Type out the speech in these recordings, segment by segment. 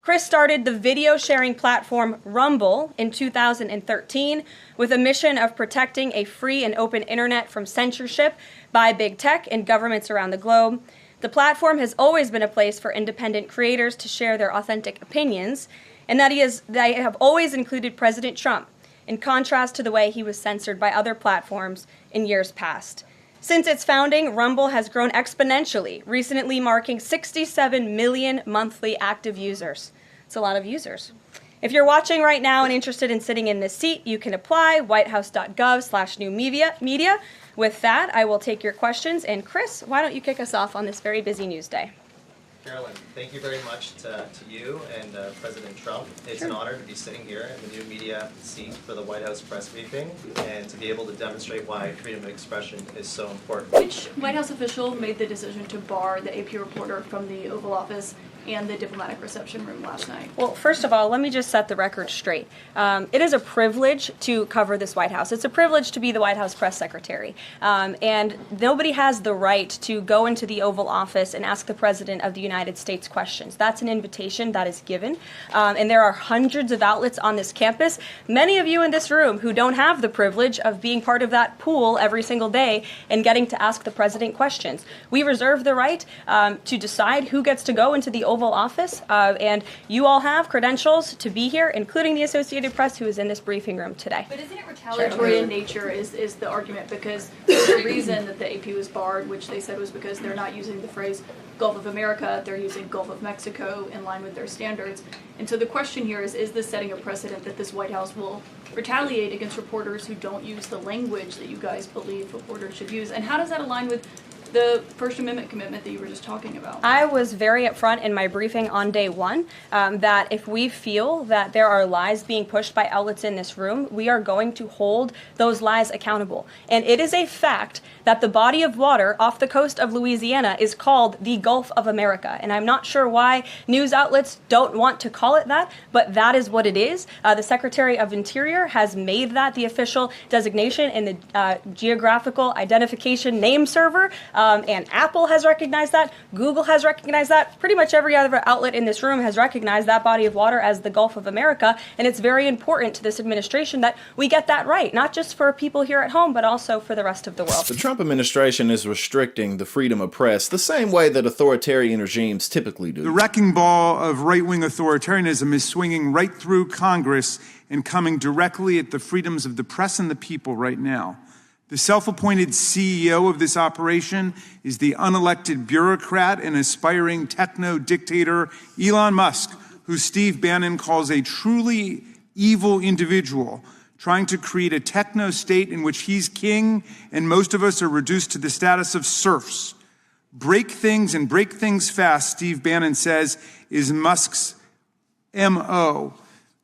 Chris started the video sharing platform Rumble in 2013 with a mission of protecting a free and open internet from censorship by big tech and governments around the globe. The platform has always been a place for independent creators to share their authentic opinions, and they have always included President Trump, in contrast to the way he was censored by other platforms in years past. Since its founding, Rumble has grown exponentially, recently marking 67 million monthly active users. It's a lot of users. If you're watching right now and interested in sitting in this seat, you can apply, whitehouse.gov/new media. With that, I will take your questions. And Chris, why don't you kick us off on this very busy news day? Karoline, thank you very much to you and President Trump. It's an honor to be sitting here in the new media seat for the White House press briefing and to be able to demonstrate why freedom of expression is so important. Which White House official made the decision to bar the AP reporter from the Oval Office and the diplomatic reception room last night? Well, first of all, let me just set the record straight. It is a privilege to cover this White House. It's a privilege to be the White House press secretary. And nobody has the right to go into the Oval Office and ask the President of the United States questions. That's an invitation that is given. And there are hundreds of outlets on this campus, many of you in this room who don't have the privilege of being part of that pool every single day and getting to ask the President questions. We reserve the right to decide who gets to go into the Oval Office, and you all have credentials to be here, including the Associated Press, who is in this briefing room today. But isn't it retaliatory in nature is the argument, because the reason that the AP was barred, which they said was because they're not using the phrase Gulf of America, they're using Gulf of Mexico in line with their standards. And so the question here is this setting a precedent that this White House will retaliate against reporters who don't use the language that you guys believe reporters should use? And how does that align with the First Amendment commitment that you were just talking about? I was very upfront in my briefing on day one that if we feel that there are lies being pushed by outlets in this room, we are going to hold those lies accountable. And it is a fact that the body of water off the coast of Louisiana is called the Gulf of America. And I'm not sure why news outlets don't want to call it that, but that is what it is. The Secretary of Interior has made that the official designation in the geographical identification name server. And Apple has recognized that. Google has recognized that. Pretty much every other outlet in this room has recognized that body of water as the Gulf of America. And it's very important to this administration that we get that right, not just for people here at home, but also for the rest of the world. The Trump administration is restricting the freedom of press the same way that authoritarian regimes typically do. The wrecking ball of right-wing authoritarianism is swinging right through Congress and coming directly at the freedoms of the press and the people right now. The self-appointed CEO of this operation is the unelected bureaucrat and aspiring techno-dictator Elon Musk, who Steve Bannon calls a truly evil individual, trying to create a techno-state in which he's king and most of us are reduced to the status of serfs. Break things and break things fast, Steve Bannon says, is Musk's M.O.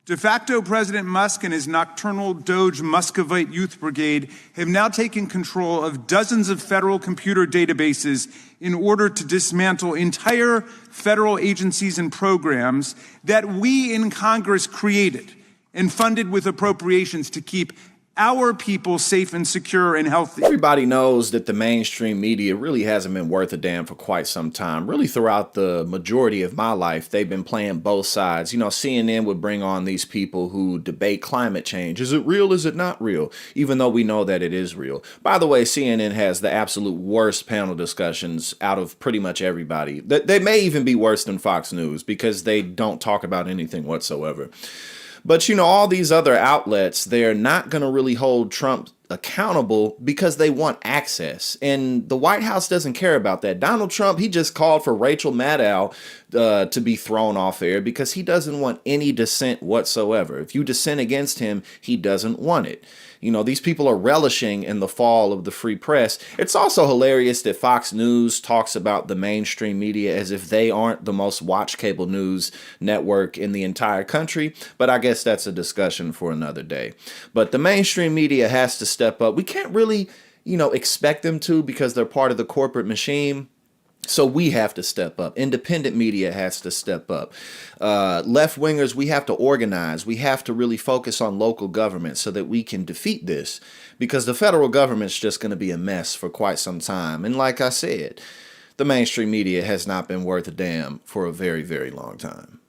De facto President Musk and his nocturnal Doge Muscovite Youth Brigade have now taken control of dozens of federal computer databases in order to dismantle entire federal agencies and programs that we in Congress created and funded with appropriations to keep our people safe and secure and healthy. Everybody knows that the mainstream media really hasn't been worth a damn for quite some time. Really throughout the majority of my life, they've been playing both sides. You know, CNN would bring on these people who debate climate change. Is it real? Is it not real? Even though we know that it is real. By the way, CNN has the absolute worst panel discussions out of pretty much everybody. They may even be worse than Fox News because they don't talk about anything whatsoever. But, you know, all these other outlets, they're not going to really hold Trump accountable because they want access. And the White House doesn't care about that. Donald Trump, he just called for Rachel Maddow to be thrown off air because he doesn't want any dissent whatsoever. If you dissent against him, he doesn't want it. You know, these people are relishing in the fall of the free press. It's also hilarious that Fox News talks about the mainstream media as if they aren't the most watched cable news network in the entire country. But I guess that's a discussion for another day. But the mainstream media has to step up. We can't really, you know, expect them to because they're part of the corporate machine. So we have to step up. Independent media has to step up. Left-wingers, we have to organize. We have to really focus on local government so that we can defeat this because the federal government's just going to be a mess for quite some time. And like I said, the mainstream media has not been worth a damn for a very, very long time.